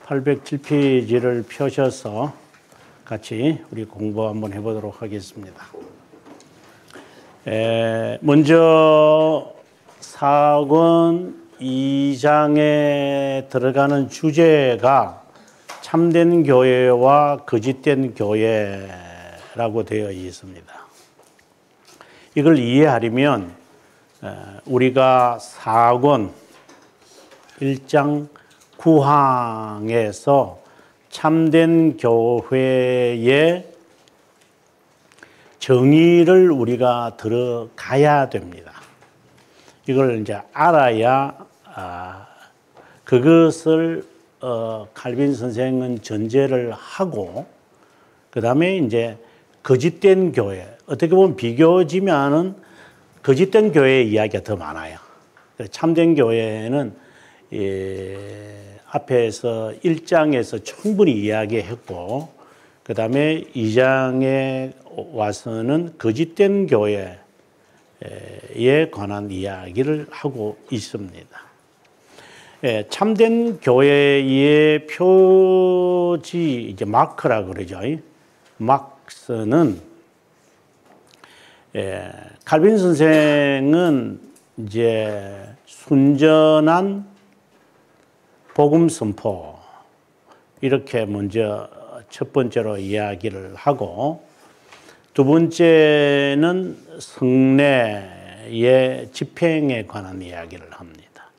807페이지를 펴셔서 같이 우리 공부 한번 해보도록 하겠습니다. 먼저 사권 2장에 들어가는 주제가 참된 교회와 거짓된 교회라고 되어 있습니다. 이걸 이해하려면 우리가 사권 1장 9항에서 참된 교회의 정의를 우리가 들어가야 됩니다. 이걸 이제 알아야 그것을 칼빈 선생은 전제를 하고 그 다음에 이제 거짓된 교회, 어떻게 보면 비교지만은 거짓된 교회의 이야기가 더 많아요. 참된 교회는 앞에서 1장에서 충분히 이야기했고 그 다음에 2장에 와서는 거짓된 교회에 관한 이야기를 하고 있습니다. 참된 교회의 표지, 이제 마크라 그러죠. 막스는 칼빈 선생은 이제 순전한 복음 선포 이렇게 먼저 첫 번째로 이야기를 하고 두 번째는 성례의 집행에 관한 이야기를 합니다.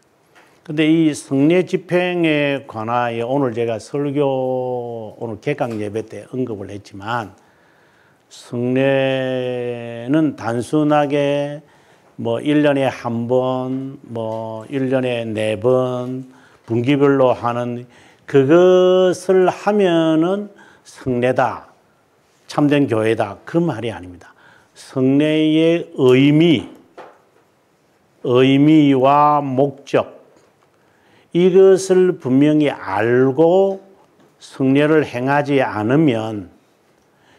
근데 이 성례 집행에 관하여 오늘 제가 오늘 개강 예배 때 언급을 했지만 성례는 단순하게 뭐 1년에 한 번, 뭐 1년에 4번 분기별로 하는 그것을 하면은 성례다, 참된 교회다 그 말이 아닙니다. 성례의 의미와 목적 이것을 분명히 알고 성례를 행하지 않으면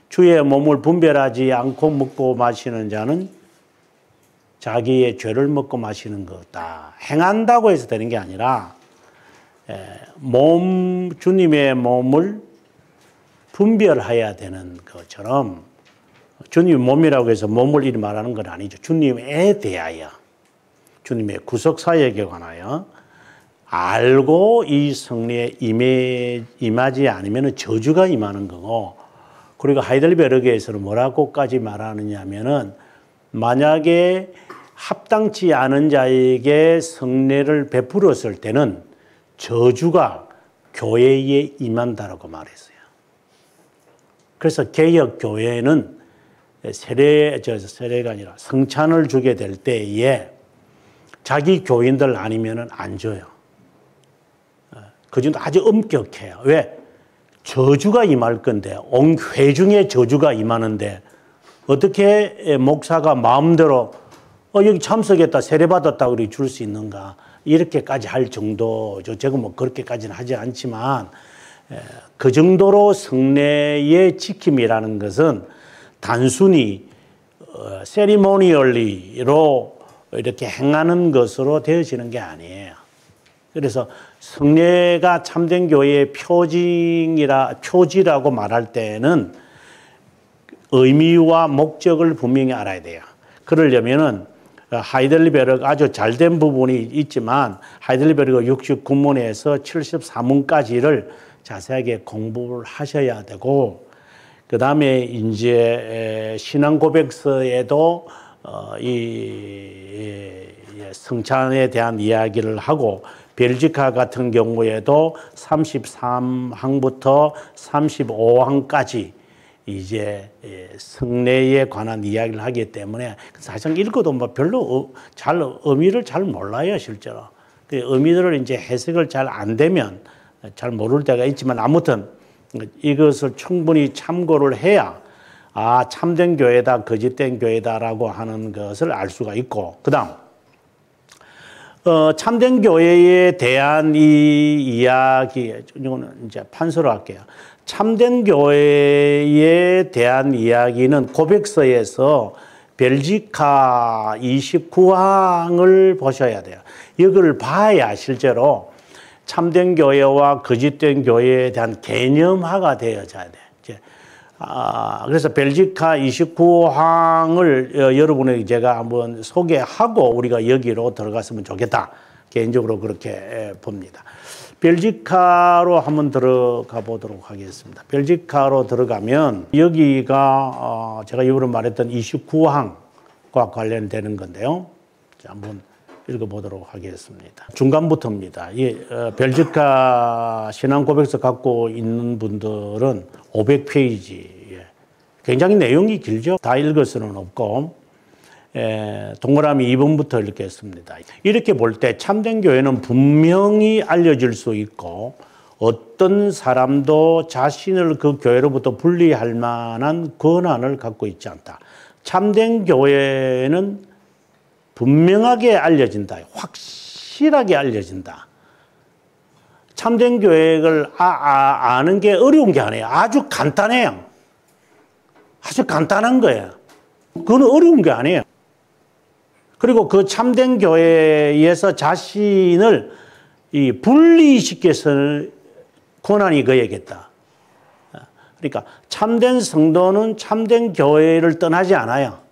주의 몸을 분별하지 않고 먹고 마시는 자는 자기의 죄를 먹고 마시는 것이다. 행한다고 해서 되는 게 아니라 주님의 몸을 분별해야 되는 것처럼 주님의 몸이라고 해서 몸을 이리 말하는 건 아니죠. 주님에 대하여 주님의 구속사역에 관하여 알고 이 성례에 임하지 않으면 저주가 임하는 거고 그리고 하이델베르크에서는 뭐라고까지 말하느냐 하면은 만약에 합당치 않은 자에게 성례를 베풀었을 때는 저주가 교회에 임한다라고 말했어요. 그래서 개혁 교회는 세례가 아니라 성찬을 주게 될 때에 자기 교인들 아니면은 안 줘요. 그 정도 아주 엄격해요. 왜? 저주가 임할 건데, 온 회중의 저주가 임하는데, 어떻게 목사가 마음대로, 여기 참석했다, 세례받았다, 그리 줄 수 있는가. 이렇게까지 할 정도죠. 제가 뭐 그렇게까지는 하지 않지만, 그 정도로 성례의 지킴이라는 것은 단순히 세리모니얼리로 이렇게 행하는 것으로 되어지는 게 아니에요. 그래서 성례가 참된 교회의 표지라고 말할 때는 의미와 목적을 분명히 알아야 돼요. 그러려면은 하이델베르크 아주 잘된 부분이 있지만 하이델베르크 69문에서 74문까지를 자세하게 공부를 하셔야 되고 그 다음에 이제 신앙 고백서에도 이 성찬에 대한 이야기를 하고 벨지카 같은 경우에도 33항부터 35항까지 이제 성례에 관한 이야기를 하기 때문에 사실 읽어도 뭐 별로 의미를 잘 몰라요, 실제로. 그 의미들을 이제 해석을 잘 안 되면 잘 모를 때가 있지만 아무튼 이것을 충분히 참고를 해야 참된 교회다, 거짓된 교회다라고 하는 것을 알 수가 있고, 그 다음, 참된 교회에 대한 이 이야기, 이거는 이제 판서로 할게요. 참된 교회에 대한 이야기는 고백서에서 벨지카 29항을 보셔야 돼요. 이걸 봐야 실제로 참된 교회와 거짓된 교회에 대한 개념화가 되어져야 돼. 그래서 벨지카 29항을 여러분에게 제가 한번 소개하고 우리가 여기로 들어갔으면 좋겠다. 개인적으로 그렇게 봅니다. 벨지카로 한번 들어가 보도록 하겠습니다. 벨지카로 들어가면 여기가 제가 이번에 말했던 29항과 관련되는 건데요. 자, 한번 읽어보도록 하겠습니다. 중간부터입니다. 벨지카 신앙고백서 갖고 있는 분들은 500페이지. 굉장히 내용이 길죠. 다 읽을 수는 없고, 동그라미 2번부터 읽겠습니다. 이렇게 볼 때 참된 교회는 분명히 알려질 수 있고, 어떤 사람도 자신을 그 교회로부터 분리할 만한 권한을 갖고 있지 않다. 참된 교회는 분명하게 알려진다. 확실하게 알려진다. 참된 교회를 아는 게 어려운 게 아니에요. 아주 간단해요. 아주 간단한 거예요. 그건 어려운 게 아니에요. 그리고 그 참된 교회에서 자신을 분리시켜서 권한이 그에게 있다. 그러니까 참된 성도는 참된 교회를 떠나지 않아요.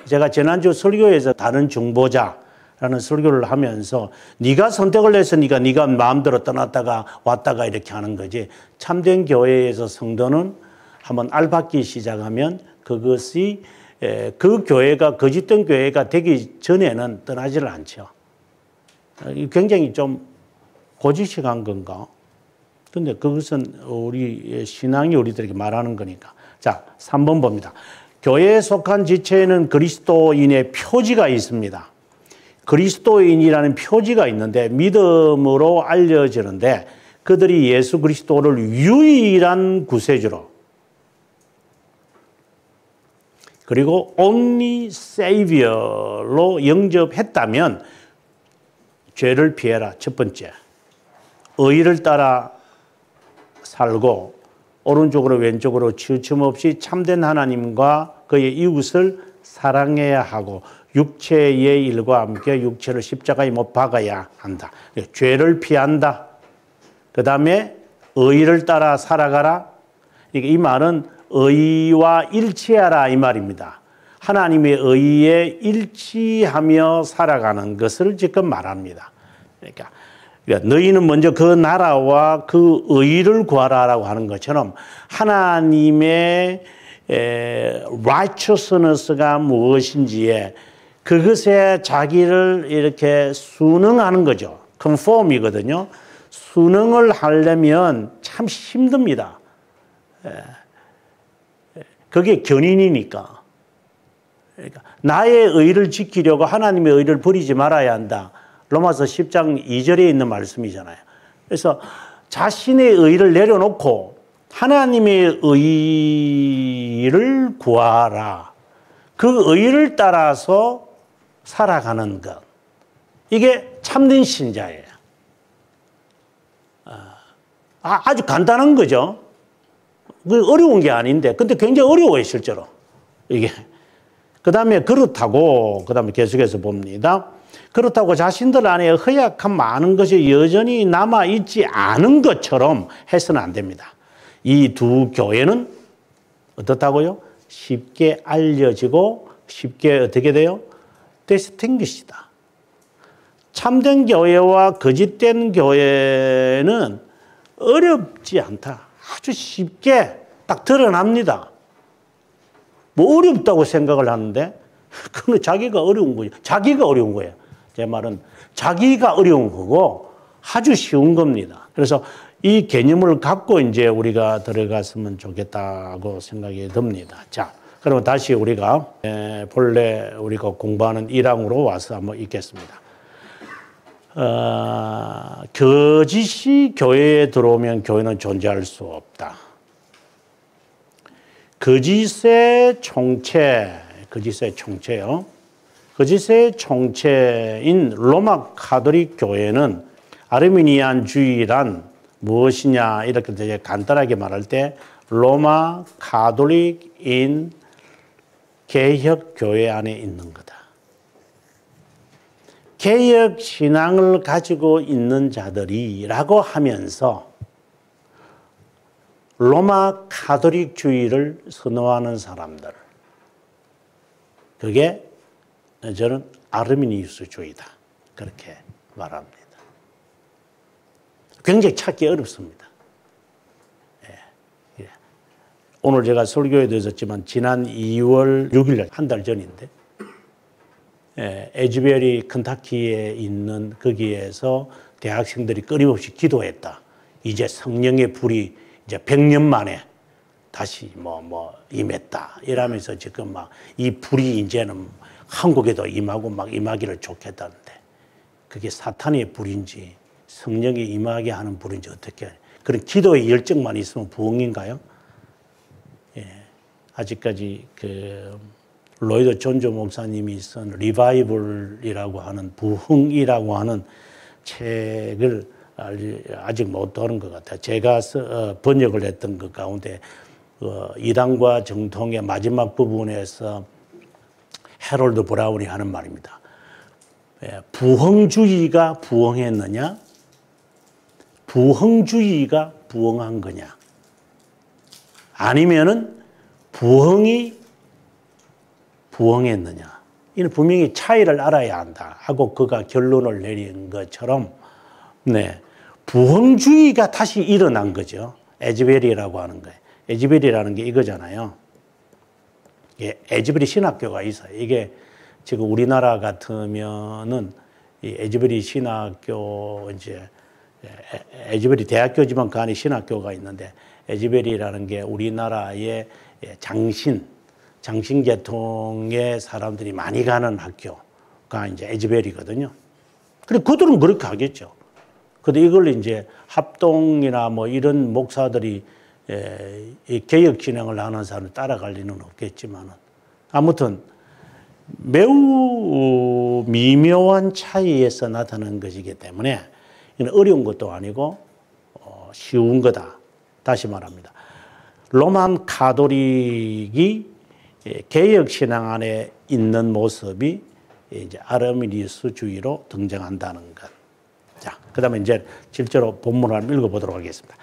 제가 지난주 설교에서 다른 중보자라는 설교를 하면서 네가 선택을 해서 네가 마음대로 떠났다가 왔다가 이렇게 하는 거지. 참된 교회에서 성도는 한번 알받기 시작하면 그것이 그 교회가 거짓된 교회가 되기 전에는 떠나지를 않죠. 굉장히 좀 고지식한 건가? 근데 그것은 우리 신앙이 우리들에게 말하는 거니까. 자, 3번 봅니다. 교회에 속한 지체에는 그리스도인의 표지가 있습니다. 그리스도인이라는 표지가 있는데 믿음으로 알려지는데 그들이 예수 그리스도를 유일한 구세주로 그리고 only savior로 영접했다면 죄를 피해라. 첫 번째, 의를 따라 살고 오른쪽으로 왼쪽으로 치우침 없이 참된 하나님과 그의 이웃을 사랑해야 하고 육체의 일과 함께 육체를 십자가에 못 박아야 한다. 죄를 피한다. 그 다음에 의를 따라 살아가라. 이 말은 의와 일치하라 이 말입니다. 하나님의 의에 일치하며 살아가는 것을 지금 말합니다. 그러니까 너희는 먼저 그 나라와 그 의를 구하라라고 하는 것처럼 하나님의 righteousness가 무엇인지에 그것에 자기를 이렇게 순응하는 거죠. conform이거든요. 순응을 하려면 참 힘듭니다. 그게 견인이니까. 그러니까 나의 의를 지키려고 하나님의 의를 버리지 말아야 한다. 로마서 10장 2절에 있는 말씀이잖아요. 그래서 자신의 의를 내려놓고 하나님의 의를 구하라. 그 의를 따라서 살아가는 것. 이게 참된 신자예요. 아주 간단한 거죠. 어려운 게 아닌데, 근데 굉장히 어려워요, 실제로. 이게. 그 다음에 그렇다고, 그 다음에 계속해서 봅니다. 그렇다고 자신들 안에 허약한 많은 것이 여전히 남아있지 않은 것처럼 해서는 안 됩니다. 이 두 교회는 어떻다고요? 쉽게 알려지고 쉽게 어떻게 돼요? distinguish다. 참된 교회와 거짓된 교회는 어렵지 않다. 아주 쉽게 딱 드러납니다. 뭐 어렵다고 생각을 하는데 그건 자기가 어려운 거예요. 자기가 어려운 거예요. 제 말은 자기가 어려운 거고 아주 쉬운 겁니다. 그래서 이 개념을 갖고 이제 우리가 들어갔으면 좋겠다고 생각이 듭니다. 자, 그러면 다시 우리가 본래 우리가 공부하는 1항으로 와서 한번 읽겠습니다. 거짓이 교회에 들어오면 교회는 존재할 수 없다. 거짓의 총체요. 거짓의 총체인 로마 가톨릭 교회는 아르미니안주의란 무엇이냐 이렇게 되게 간단하게 말할 때 로마 가톨릭인 개혁 교회 안에 있는 거다. 개혁 신앙을 가지고 있는 자들이라고 하면서 로마 카톨릭주의를 선호하는 사람들, 그게 저는 아르미니우스주의다 그렇게 말합니다. 굉장히 찾기 어렵습니다. 예. 오늘 제가 설교에도 있었지만 지난 2월 6일 한 달 전인데 에즈베리 켄타키에 있는 거기에서 대학생들이 끊임없이 기도했다. 이제 성령의 불이 이제 100년 만에 다시 임했다. 이러면서 지금 막 이 불이 이제는 한국에도 임하고 막 임하기를 좋겠다는데 그게 사탄의 불인지 성령이 임하게 하는 불인지 어떻게 그런 기도의 열정만 있으면 부흥인가요? 예. 아직까지 그 로이드 존조 목사님이 쓴 리바이벌이라고 하는 부흥이라고 하는 책을 아직 못 들은 것 같아요. 제가 번역을 했던 것 가운데 이단과 정통의 마지막 부분에서 해롤드 브라운이 하는 말입니다. 부흥주의가 부흥했느냐? 부흥주의가 부흥한 거냐? 아니면은 부흥이 부흥했느냐? 이는 분명히 차이를 알아야 한다 하고 그가 결론을 내린 것처럼 네, 부흥주의가 다시 일어난 거죠. 에즈베리라고 하는 거예요. 에즈베리라는 게 이거잖아요. 에즈베리 신학교가 있어요. 이게 지금 우리나라 같으면은 이 에즈베리 신학교 이제 에즈베리 대학교지만 그 안에 신학교가 있는데 에즈베리라는 게 우리나라의 장신계통의 사람들이 많이 가는 학교가 이제 에즈베리거든요. 그래 그들은 그렇게 하겠죠. 근데 이걸 이제 합동이나 뭐 이런 목사들이 이 개혁 진행을 하는 사람을 따라갈 리는 없겠지만은 아무튼 매우 미묘한 차이에서 나타나는 것이기 때문에 이는 어려운 것도 아니고 쉬운 거다. 다시 말합니다. 로만 카톨릭이 개혁 신앙 안에 있는 모습이 이제 아르미니우스주의로 등장한다는 것. 자, 그다음에 이제 실제로 본문을 한번 읽어보도록 하겠습니다.